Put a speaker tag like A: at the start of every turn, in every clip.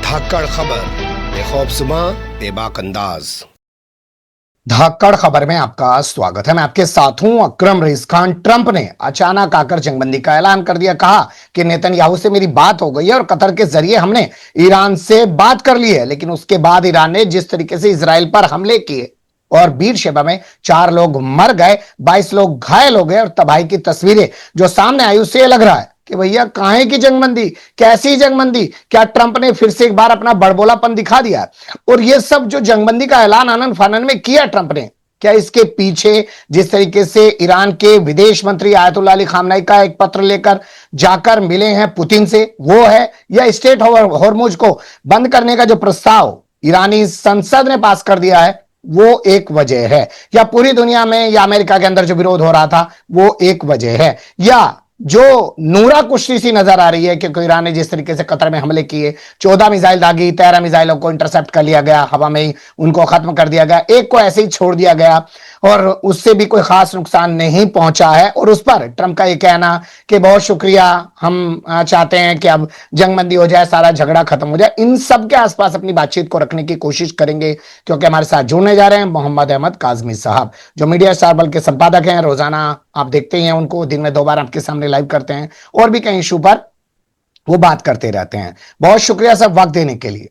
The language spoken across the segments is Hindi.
A: धाकड़ खबर, बेखौफजुमा बेबाक अंदाज।
B: धाकड़ खबर में आपका स्वागत है। मैं आपके साथ हूं अकरम रईस खान। ट्रंप ने अचानक आकर जंगबंदी का ऐलान कर दिया। कहा कि नेतन्याहू से मेरी बात हो गई है और कतर के जरिए हमने ईरान से बात कर ली है। लेकिन उसके बाद ईरान ने जिस तरीके से इजराइल पर हमले किए और बीरशेबा में 4 लोग मर गए, 22 लोग घायल हो गए और तबाही की तस्वीरें जो सामने आई, उससे लग रहा है कि भैया काहे की जंगबंदी, कैसी जंगबंदी। क्या ट्रंप ने फिर से एक बार अपना बड़बोलापन दिखा दिया? और ये सब जो जंगबंदी का ऐलान आनन फानन में किया ट्रंप ने, क्या इसके पीछे जिस तरीके से ईरान के विदेश मंत्री आयतुल्लाह अली खामनेई का एक पत्र लेकर जाकर मिले हैं पुतिन से, वो है, या स्टेट हॉर्मुज को बंद करने का जो प्रस्ताव ईरानी संसद ने पास कर दिया है, वो एक वजह है? या पूरी दुनिया में या अमेरिका के अंदर जो विरोध हो रहा था वो एक वजह है? या जो नूरा कुश्ती सी नजर आ रही है क्योंकि ईरान ने जिस तरीके से कतर में हमले किए, 14 मिसाइल दागी, 13 मिसाइलों को इंटरसेप्ट कर लिया गया, हवा में ही उनको खत्म कर दिया गया, एक को ऐसे ही छोड़ दिया गया और उससे भी कोई खास नुकसान नहीं पहुंचा है। और उस पर ट्रंप का ये कहना कि बहुत शुक्रिया, हम चाहते हैं कि अब जंगबंदी हो जाए, सारा झगड़ा खत्म हो जाए। इन सब के आसपास अपनी बातचीत को रखने की कोशिश करेंगे क्योंकि हमारे साथ जुड़ने जा रहे हैं मोहम्मद अहमद काजमी साहब, जो मीडिया स्टार बल के संपादक हैं। रोजाना आप देखते ही हैं उनको, दिन में 2 बार आपके सामने लाइव करते हैं और भी कई इशू पर वो बात करते रहते हैं। बहुत शुक्रिया सर वक्त देने के लिए।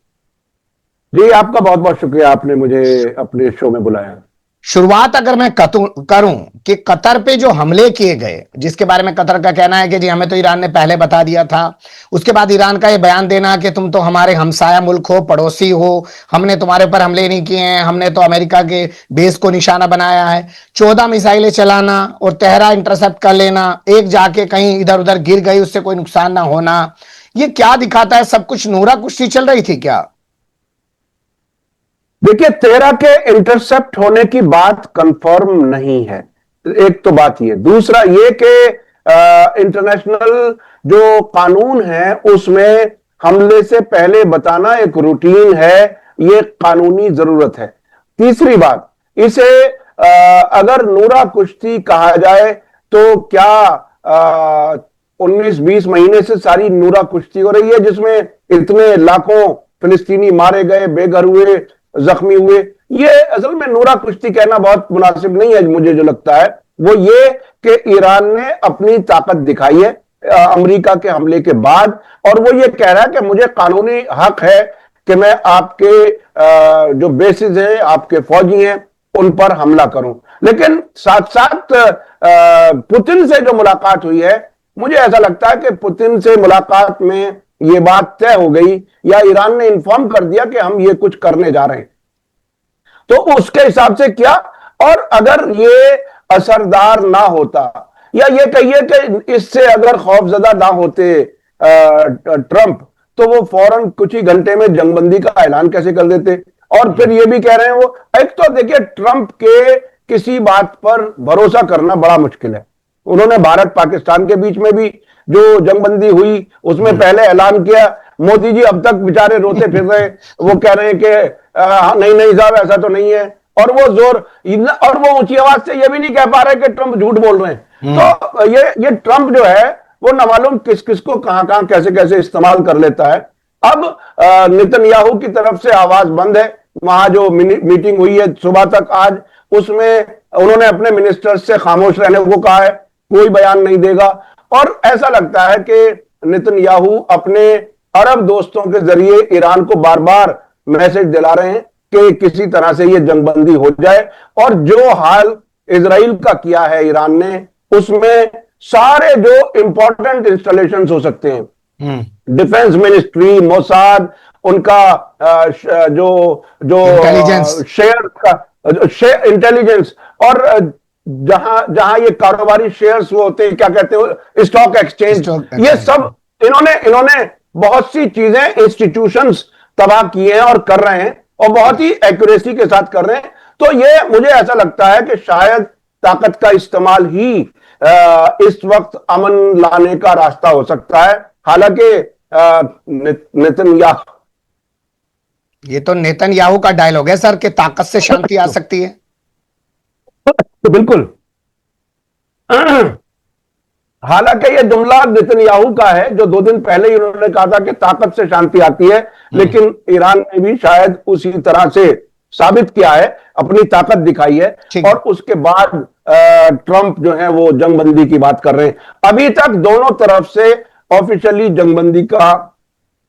C: जी, आपका बहुत बहुत शुक्रिया, आपने मुझे अपने शो में बुलाया।
B: शुरुआत अगर मैं करूं कि कतर पे जो हमले किए गए, जिसके बारे में कतर का कहना है कि जी हमें तो ईरान ने पहले बता दिया था, उसके बाद ईरान का ये बयान देना कि तुम तो हमारे हमसाया मुल्क हो, पड़ोसी हो, हमने तुम्हारे ऊपर हमले नहीं किए हैं, हमने तो अमेरिका के बेस को निशाना बनाया है। 14 मिसाइलें चलाना और 13 इंटरसेप्ट कर लेना, एक जाके कहीं इधर उधर गिर गई, उससे कोई नुकसान ना होना, ये क्या दिखाता है? सब कुछ नूरा कुश्ती चल रही थी क्या?
C: देखिए, 13 के इंटरसेप्ट होने की बात कंफर्म नहीं है, एक तो बात ये। दूसरा ये कि इंटरनेशनल जो कानून है उसमें हमले से पहले बताना एक रूटीन है, ये कानूनी जरूरत है। तीसरी बात, इसे अगर नूरा कुश्ती कहा जाए तो क्या 19-20 महीने से सारी नूरा कुश्ती हो रही है जिसमें इतने लाखों फिलिस्तीनी मारे गए, बेघर हुए, जख्मी हुए? ये असल में नूरा कुश्ती कहना बहुत मुनासिब नहीं है। मुझे जो लगता है वो ये कि ईरान ने अपनी ताकत दिखाई है अमेरिका के हमले के बाद, और वो ये कह रहा है कि मुझे कानूनी हक है कि मैं आपके जो बेसिस हैं, आपके फौजी हैं, उन पर हमला करूं। लेकिन साथ साथ पुतिन से जो मुलाकात हुई है, मुझे ऐसा लगता है कि पुतिन से मुलाकात में ये बात तय हो गई या ईरान ने इन्फॉर्म कर दिया कि हम ये कुछ करने जा रहे हैं, तो उसके हिसाब से किया। और अगर ये असरदार ना होता, या ये कहिए कि इससे अगर खौफजदा ना होते ट्रंप, तो वो फौरन कुछ ही घंटे में जंगबंदी का ऐलान कैसे कर देते? और फिर ये भी कह रहे हैं वो, एक तो देखिए, ट्रंप के किसी बात पर भरोसा करना बड़ा मुश्किल है। उन्होंने भारत पाकिस्तान के बीच में भी जो जंगबंदी हुई उसमें पहले ऐलान किया, मोदी जी अब तक बेचारे रोते फिर रहे, वो कह रहे हैं कि नहीं नहीं साहब ऐसा तो नहीं है, और वो ऊंची आवाज से ये भी नहीं कह पा रहे कि ट्रंप झूठ बोल रहे हैं। तो ये ट्रंप जो है वो न मालूम किस किस को कहां कहां कैसे कैसे इस्तेमाल कर लेता है। अब नेतन्याहू की तरफ से आवाज बंद है। वहां जो मीटिंग हुई है सुबह तक आज, उसमें उन्होंने अपने मिनिस्टर्स से खामोश रहने को कहा है, कोई बयान नहीं देगा। और ऐसा लगता है कि नेतन्याहू अपने अरब दोस्तों के जरिए ईरान को बार बार मैसेज दिला रहे हैं कि किसी तरह से ये जंगबंदी हो जाए। और जो हाल इजराइल का किया है ईरान ने, उसमें सारे जो इंपॉर्टेंट इंस्टॉलेशंस हो सकते हैं, डिफेंस मिनिस्ट्री, मोसाद, उनका जो जो शेयर का इंटेलिजेंस, और जहां जहां ये कारोबारी शेयर्स वो होते हैं, क्या कहते हैं, स्टॉक एक्सचेंज, ये सब इन्होंने बहुत सी चीजें, इंस्टीट्यूशंस तबाह किए हैं और कर रहे हैं, और बहुत ही एक्यूरेसी के साथ कर रहे हैं। तो ये मुझे ऐसा लगता है कि शायद ताकत का इस्तेमाल ही इस वक्त अमन लाने का रास्ता हो सकता है। हालांकि नेतन्याहू,
B: ये तो नेतन्याहू का डायलॉग है सर कि ताकत से शांति आ सकती है।
C: तो बिल्कुल हालांकि ये जुमला नेतन्याहू का है, जो 2 दिन पहले ही उन्होंने कहा था कि ताकत से शांति आती है, लेकिन ईरान ने भी शायद उसी तरह से साबित किया है, अपनी ताकत दिखाई है, और उसके बाद ट्रंप जो है वो जंगबंदी की बात कर रहे हैं। अभी तक दोनों तरफ से ऑफिशियली जंगबंदी का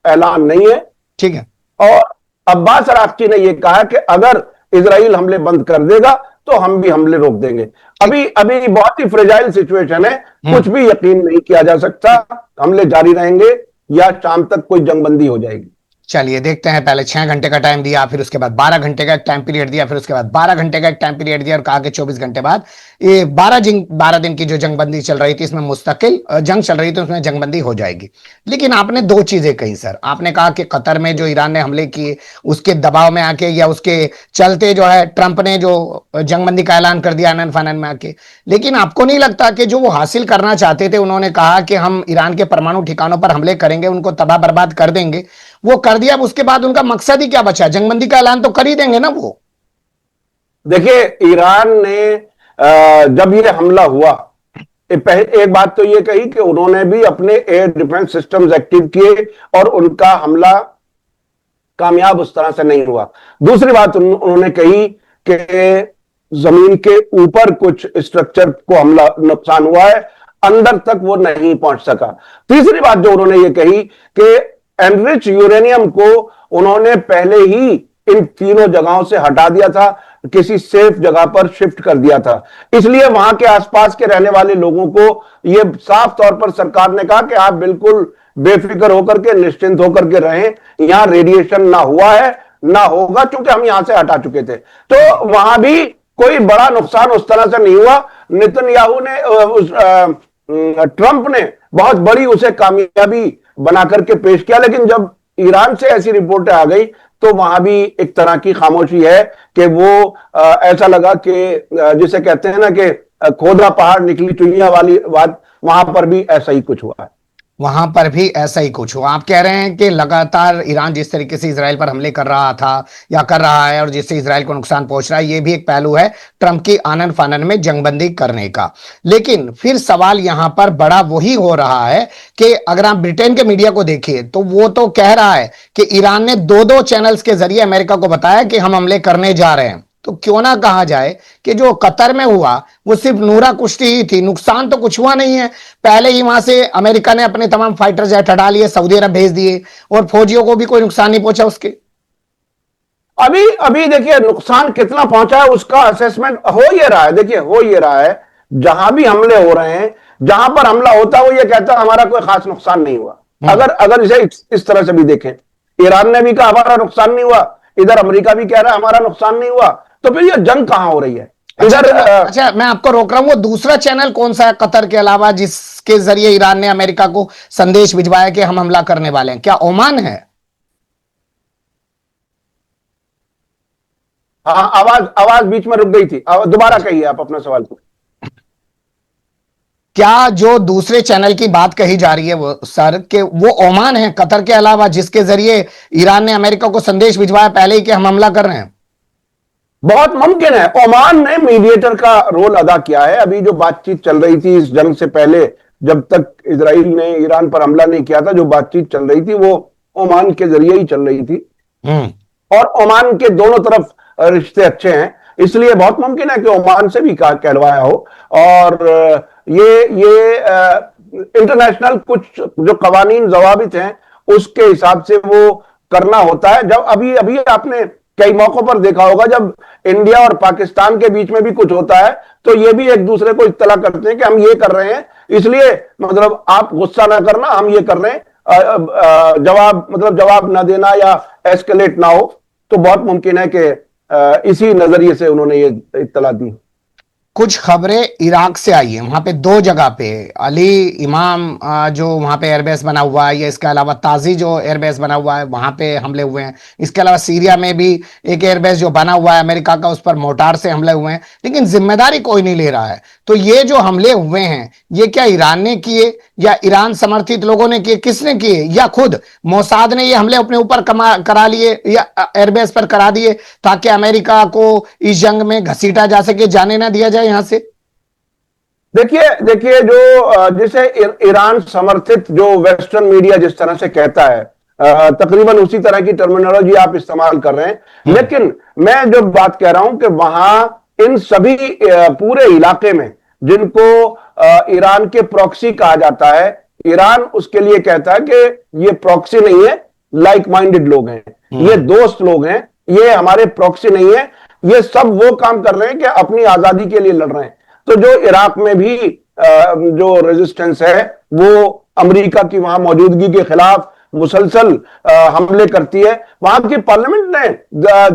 C: ऐलान नहीं है।
B: ठीक है।
C: और अब्बास अराक्ची ने यह कहा कि अगर इजराइल हमले बंद कर देगा तो हम भी हमले रोक देंगे। अभी अभी बहुत ही फ्रेजाइल सिचुएशन है, कुछ भी यकीन नहीं किया जा सकता। हमले जारी रहेंगे या शाम तक कोई जंगबंदी हो जाएगी।
B: चलिए देखते हैं, पहले 6 घंटे का टाइम दिया, फिर उसके बाद 12 घंटे का एक टाइम पीरियड दिया, फिर उसके बाद 12 घंटे का एक टाइम पीरियड दिया और कहा कि 24 घंटे बाद ये 12 दिन की जो जंगबंदी चल रही थी, इसमें मुस्तकिल जंग चल रही थी, उसमें जंगबंदी हो जाएगी। लेकिन आपने 2 चीजें कही सर। आपने कहा कि कतर में जो ईरान ने हमले किए उसके दबाव में आके या उसके चलते जो है ट्रंप ने जो जंगबंदी का ऐलान कर दिया आनन फानन में आके। लेकिन आपको नहीं लगता कि जो वो हासिल करना चाहते थे, उन्होंने कहा कि हम ईरान के परमाणु ठिकानों पर हमले करेंगे, उनको तबाह बर्बाद कर देंगे, वो कर दिया। अब उसके बाद उनका मकसद ही क्या बचा? जंगबंदी का ऐलान तो कर ही देंगे ना वो।
C: देखिए, ईरान ने जब ये हमला हुआ, एक बात तो ये कही कि उन्होंने भी अपने एयर डिफेंस सिस्टम्स एक्टिव किए और उनका हमला कामयाब उस तरह से नहीं हुआ। दूसरी बात उन्होंने कही कि जमीन के ऊपर कुछ स्ट्रक्चर को हमला नुकसान हुआ है, अंदर तक वो नहीं पहुंच सका। तीसरी बात जो उन्होंने ये कही कि एनरिच यूरेनियम को उन्होंने पहले ही इन तीनों जगहों से हटा दिया था, किसी सेफ जगह पर शिफ्ट कर दिया था। इसलिए वहां के आसपास के रहने वाले लोगों को यह साफ तौर पर सरकार ने कहा कि आप बिल्कुल बेफिक्र होकर के, निश्चिंत होकर के रहें, यहां रेडिएशन ना हुआ है ना होगा, क्योंकि हम यहां से हटा चुके थे। तो वहां भी कोई बड़ा नुकसान उस तरह से नहीं हुआ। नेतन्याहू ने ट्रंप ने बहुत बड़ी उसे कामयाबी बनाकर के पेश किया, लेकिन जब ईरान से ऐसी रिपोर्टें आ गई तो वहां भी एक तरह की खामोशी है कि वो ऐसा लगा कि जिसे कहते हैं ना कि खोदा पहाड़ निकली चुइयां वाली बात, वहां पर भी ऐसा ही कुछ हुआ है।
B: वहां पर भी ऐसा ही कुछ हुआ। आप कह रहे हैं कि लगातार ईरान जिस तरीके से इजराइल पर हमले कर रहा था या कर रहा है और जिससे इजराइल को नुकसान पहुंच रहा है, ये भी एक पहलू है ट्रंप की आनन फानन में जंगबंदी करने का। लेकिन फिर सवाल यहां पर बड़ा वही हो रहा है कि अगर आप ब्रिटेन के मीडिया को देखिए तो वो तो कह रहा है कि ईरान ने 2 चैनल्स के जरिए अमेरिका को बताया कि हम हमले करने जा रहे हैं। तो क्यों ना कहा जाए कि जो कतर में हुआ वो सिर्फ नूरा कुश्ती ही थी, नुकसान तो कुछ हुआ नहीं है। पहले ही वहां से अमेरिका ने अपने तमाम फाइटर जेट हटा लिए, सऊदी अरब भेज दिए और फौजियों को भी कोई नुकसान नहीं पहुंचा उसके।
C: अभी देखिए नुकसान कितना पहुंचा है उसका असेसमेंट हो ये रहा है। देखिए हो ये रहा है, जहां भी हमले हो रहे हैं, जहां पर हमला होता है वो ये कहता है हमारा कोई खास नुकसान नहीं हुआ। अगर इसे इस तरह से भी देखें, ईरान ने भी कहा हमारा नुकसान नहीं हुआ, इधर अमेरिका भी कह रहा है हमारा नुकसान नहीं हुआ, तो फिर ये जंग कहां हो रही है?
B: अच्छा, मैं आपको रोक रहा हूं, वो दूसरा चैनल कौन सा है कतर के अलावा जिसके जरिए ईरान ने अमेरिका को संदेश भिजवाया कि हम हमला करने वाले हैं? क्या ओमान है?
C: हाँ, आवाज बीच में रुक गई थी, दोबारा कहिए आप अपना सवाल को।
B: क्या जो दूसरे चैनल की बात कही जा रही है वो सर कि वो ओमान है कतर के अलावा, जिसके जरिए ईरान ने अमेरिका को संदेश भिजवाया पहले ही कि हम हमला कर रहे हैं?
C: बहुत मुमकिन है। ओमान ने मीडिएटर का रोल अदा किया है। अभी जो बातचीत चल रही थी इस जंग से पहले, जब तक इजराइल ने ईरान पर हमला नहीं किया था, जो बातचीत चल रही थी वो ओमान के जरिए ही चल रही थी। और ओमान के दोनों तरफ रिश्ते अच्छे हैं, इसलिए बहुत मुमकिन है कि ओमान से भी कहलवाया हो। और ये इंटरनेशनल कुछ जो कवानीन जवाबित हैं उसके हिसाब से वो करना होता है। जब अभी आपने कई मौकों पर देखा होगा, जब इंडिया और पाकिस्तान के बीच में भी कुछ होता है तो ये भी एक दूसरे को इत्तला करते हैं कि हम ये कर रहे हैं, इसलिए मतलब आप गुस्सा ना करना, हम ये कर रहे हैं, जवाब ना देना या एस्केलेट ना हो। तो बहुत मुमकिन है कि इसी नजरिए से उन्होंने ये इत्तला दी।
B: कुछ खबरें इराक से आई है, वहां पे 2 जगह पे अली इमाम जो वहां पे एयरबेस बना हुआ है, या इसके अलावा ताजी जो एयरबेस बना हुआ है वहां पे हमले हुए हैं। इसके अलावा सीरिया में भी एक एयरबेस जो बना हुआ है अमेरिका का, उस पर मोर्टार से हमले हुए हैं, लेकिन जिम्मेदारी कोई नहीं ले रहा है। तो ये जो हमले हुए हैं ये क्या ईरान ने किए या ईरान समर्थित लोगों ने किए? किसने किए? या खुद मोसाद ने ये हमले अपने ऊपर करा लिए या एयरबेस पर करा दिए ताकि अमेरिका को इस जंग में घसीटा जा सके, जाने ना दिया जाए यहां से?
C: देखिए देखिए जिसे ईरान समर्थित जो वेस्टर्न मीडिया जिस तरह से कहता है, तकरीबन उसी तरह की टर्मिनोलॉजी आप इस्तेमाल कर रहे हैं। लेकिन मैं जो बात कह रहा हूं कि वहां इन सभी पूरे इलाके में जिनको ईरान के प्रॉक्सी कहा जाता है, ईरान उसके लिए कहता है कि ये प्रॉक्सी नहीं है, लाइक माइंडेड लोग हैं, ये दोस्त लोग हैं, ये हमारे प्रॉक्सी नहीं है, ये सब वो काम कर रहे हैं कि अपनी आजादी के लिए लड़ रहे हैं। तो जो इराक में भी जो रेजिस्टेंस है वो अमेरिका की वहां मौजूदगी के खिलाफ मुसलसल हमले करती है। वहां की पार्लियामेंट ने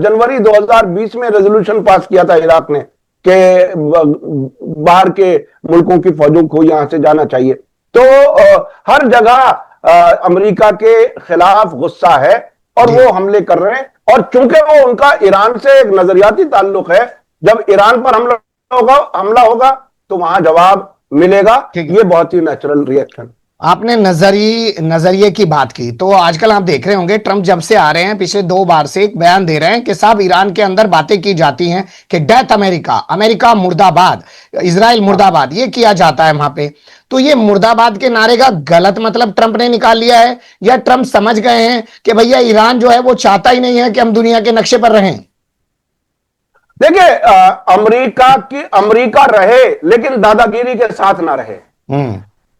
C: जनवरी 2020 में रेजोल्यूशन पास किया था इराक ने कि बाहर के मुल्कों की फौजों को यहां से जाना चाहिए। तो हर जगह अमेरिका के खिलाफ गुस्सा है और वो हमले कर रहे हैं। और चूंकि वो उनका ईरान से एक नजरियाती ताल्लुक है, जब ईरान पर हमला होगा तो वहां जवाब मिलेगा। ये बहुत ही नेचुरल रिएक्शन।
B: आपने नजरिए की बात की, तो आजकल आप देख रहे होंगे ट्रंप जब से आ रहे हैं पिछले 2 बार से एक बयान दे रहे हैं कि साहब ईरान के अंदर बातें की जाती हैं कि डेथ अमेरिका, अमेरिका मुर्दाबाद, इजराइल मुर्दाबाद, ये किया जाता है वहां पे। तो ये मुर्दाबाद के नारे का गलत मतलब ट्रंप ने निकाल लिया है, या ट्रंप समझ गए हैं कि भैया ईरान जो है वो चाहता ही नहीं है कि हम दुनिया के नक्शे पर रहें?
C: देखिए, अमेरिका रहे लेकिन दादागिरी के साथ ना रहे।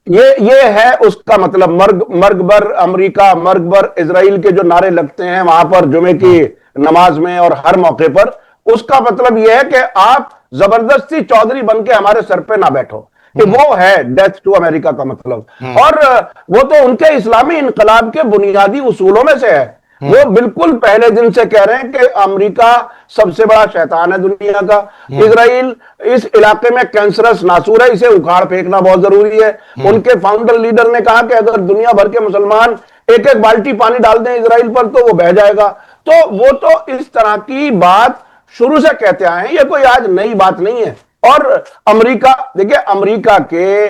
C: ये है उसका मतलब। मर्ग बर अमेरिका, मर्ग बर इजराइल के जो नारे लगते हैं वहां पर जुमे की नमाज में और हर मौके पर, उसका मतलब यह है कि आप जबरदस्ती चौधरी बन के हमारे सर पे ना बैठो, कि वो है डेथ टू अमेरिका का मतलब। और वो तो उनके इस्लामी इनकलाब के बुनियादी उसूलों में से है। वो बिल्कुल पहले दिन से कह रहे हैं कि अमेरिका सबसे बड़ा शैतान है दुनिया का, इजराइल इस इलाके में कैंसरस नासूर है, इसे उखाड़ फेंकना बहुत जरूरी है। उनके फाउंडर लीडर ने कहा कि अगर दुनिया भर के मुसलमान एक एक बाल्टी पानी डाल दें इजराइल पर तो वो बह जाएगा। तो वो तो इस तरह की बात शुरू से कहते आए हैं, ये कोई आज नई बात नहीं है। और अमेरिका, देखिए, अमेरिका के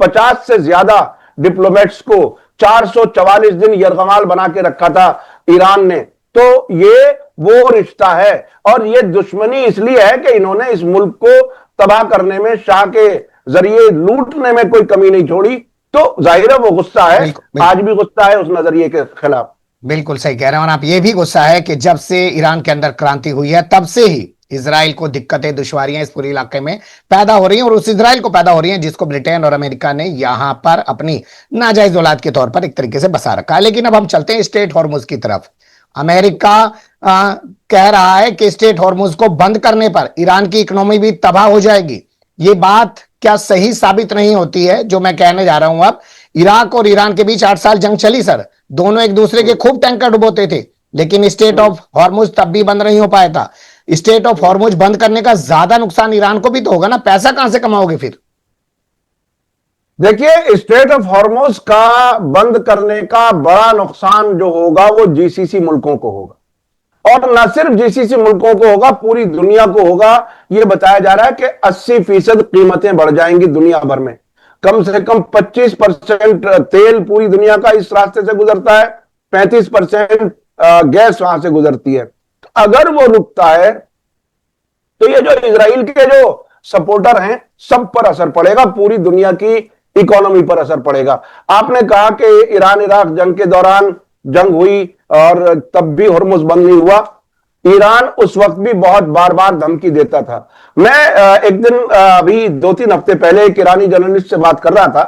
C: 50 से ज्यादा डिप्लोमेट्स को 444 दिन यरगमाल बना के रखा था ईरान ने। तो ये वो रिश्ता है, और ये दुश्मनी इसलिए है कि इन्होंने इस मुल्क को तबाह करने में, शाह के जरिए लूटने में कोई कमी नहीं छोड़ी। तो जाहिर है वो गुस्सा है, बिल्कुल। आज भी गुस्सा है उस नजरिए के खिलाफ।
B: बिल्कुल सही कह रहे हैं। और आप ये भी गुस्सा है कि जब से ईरान के अंदर क्रांति हुई है तब से ही इजराइल को दिक्कतें, दुश्वारियां इस पूरे इलाके में पैदा हो रही हैं, और उस इजराइल को पैदा हो रही हैं जिसको ब्रिटेन और अमेरिका ने यहां पर अपनी नाजायज औलाद के तौर पर एक तरीके से बसा रखा है। लेकिन अब हम चलते हैं स्ट्रेट हॉर्मुज की तरफ। अमेरिका कह रहा है कि स्ट्रेट हॉर्मुज को बंद करने पर ईरान की इकोनॉमी भी तबाह हो जाएगी। ये बात क्या सही साबित नहीं होती है जो मैं कहने जा रहा हूं? अब इराक और ईरान के बीच 8 साल जंग चली सर, दोनों एक दूसरे के खूब टैंकर डुबोते थे, लेकिन स्ट्रेट ऑफ हॉर्मुज तब भी बंद नहीं हो पाया था। स्ट्रेट ऑफ हॉर्मुज बंद करने का ज्यादा नुकसान ईरान को भी तो होगा ना, पैसा कहां से कमाओगे फिर?
C: देखिए, स्ट्रेट ऑफ हॉर्मुज का बंद करने का बड़ा नुकसान जो होगा वो जीसीसी मुल्कों को होगा, और न सिर्फ जीसीसी मुल्कों को होगा, पूरी दुनिया को होगा। यह बताया जा रहा है कि 80% कीमतें बढ़ जाएंगी दुनिया भर में। कम से कम 25% तेल पूरी दुनिया का इस रास्ते से गुजरता है, 35% गैस वहां से गुजरती है। अगर वो रुकता है तो ये जो इजराइल के जो सपोर्टर हैं सब पर असर पड़ेगा, पूरी दुनिया की इकोनॉमी पर असर पड़ेगा। आपने कहा कि ईरान इराक जंग के दौरान जंग हुई और तब भी हॉर्मुज बंद नहीं हुआ। ईरान उस वक्त भी बहुत बार बार धमकी देता था। मैं एक दिन अभी 2-3 हफ्ते पहले एक ईरानी जर्नलिस्ट से बात कर रहा था,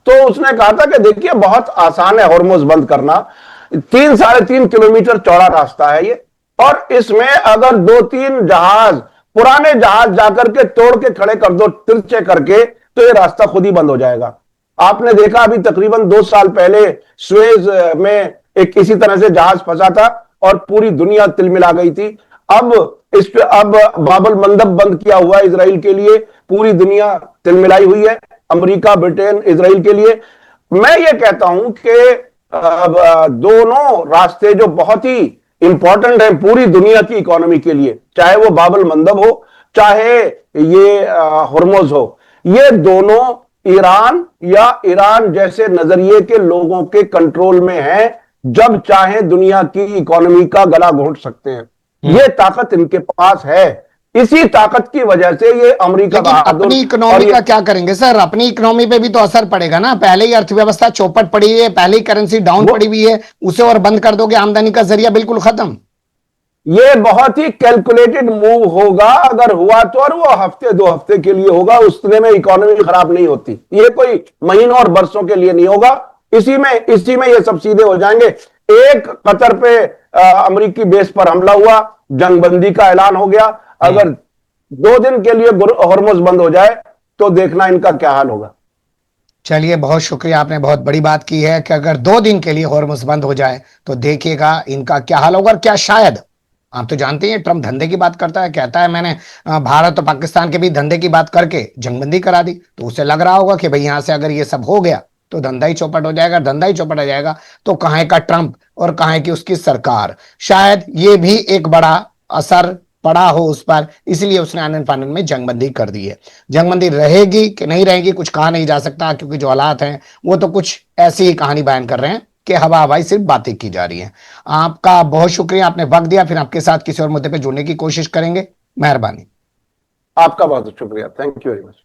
C: तो उसने कहा था कि देखिए बहुत आसान है हॉर्मुज बंद करना, 3-3.5 किलोमीटर चौड़ा रास्ता है ये, और इसमें अगर 2-3 जहाज, पुराने जहाज जाकर के तोड़ के खड़े कर दो तिरछे करके, तो ये रास्ता खुद ही बंद हो जाएगा। आपने देखा अभी तकरीबन 2 साल पहले सुएज में एक इसी तरह से जहाज फंसा था और पूरी दुनिया तिलमिला गई थी। अब बाबल मंदब बंद किया हुआ है इजराइल के लिए, पूरी दुनिया तिलमिलाई हुई है, अमेरिका, ब्रिटेन, इजराइल के लिए। मैं ये कहता हूं कि दोनों रास्ते जो बहुत ही इंपॉर्टेंट है पूरी दुनिया की इकोनॉमी के लिए, चाहे वो बाबल मंदब हो, चाहे ये हॉर्मुज हो, ये दोनों ईरान या ईरान जैसे नजरिए के लोगों के कंट्रोल में है। जब चाहे दुनिया की इकोनॉमी का गला घोंट सकते हैं, ये ताकत इनके पास है। इसी ताकत की वजह से ये अमेरिका
B: लेकिन
C: बहादुर
B: अपनी
C: और
B: इकोनॉमी
C: ये
B: का क्या करेंगे सर? अपनी इकोनॉमी पे भी तो असर पड़ेगा ना। पहले ही अर्थव्यवस्था चौपट पड़ी हुई है, पहले ही करेंसी डाउन पड़ी हुई है, उसे और बंद कर दोगे, आमदनी का जरिया बिल्कुल खत्म।
C: ये बहुत ही कैलकुलेटेड मूव होगा, अगर हुआ तो, और वो हफ्ते 2 हफ्ते के लिए होगा, उतने में इकोनॉमी खराब नहीं होती। ये कोई महीनों और बरसों के लिए नहीं होगा। इसी में ये सब सीधे हो जाएंगे। एक कतर पे अमेरिकी बेस पर हमला हुआ, जंगबंदी का ऐलान हो गया। अगर 2 दिन के लिए हॉर्मुज बंद हो जाए तो देखना इनका क्या हाल होगा।
B: चलिए, बहुत शुक्रिया, आपने बहुत बड़ी बात की है कि अगर 2 दिन के लिए हॉर्मुज बंद हो जाए तो देखिएगा इनका क्या हाल होगा। और क्या शायद, आप तो जानते हैं ट्रम्प धंधे की बात करता है, कहता है मैंने भारत और पाकिस्तान के भी धंधे की बात करके जंगबंदी करा दी, तो उसे लग रहा होगा कि भाई यहां से अगर ये सब हो गया तो धंधा ही चौपट हो जाएगा। धंधा ही चौपट हो जाएगा तो कहां का ट्रम्प और कहां की उसकी सरकार। शायद ये भी एक बड़ा असर पड़ा हो उस पर, इसलिए उसने आनन फानन में जंगबंदी कर दी है। जंगबंदी रहेगी कि नहीं रहेगी कुछ कहा नहीं जा सकता, क्योंकि जो हालात हैं वो तो कुछ ऐसी ही कहानी बयान कर रहे हैं कि हवा हवाई सिर्फ बातें की जा रही हैं। आपका बहुत शुक्रिया, आपने वक्त दिया। फिर आपके साथ किसी और मुद्दे पे जुड़ने की कोशिश करेंगे। मेहरबानी।
C: आपका बहुत शुक्रिया। Thank you very much.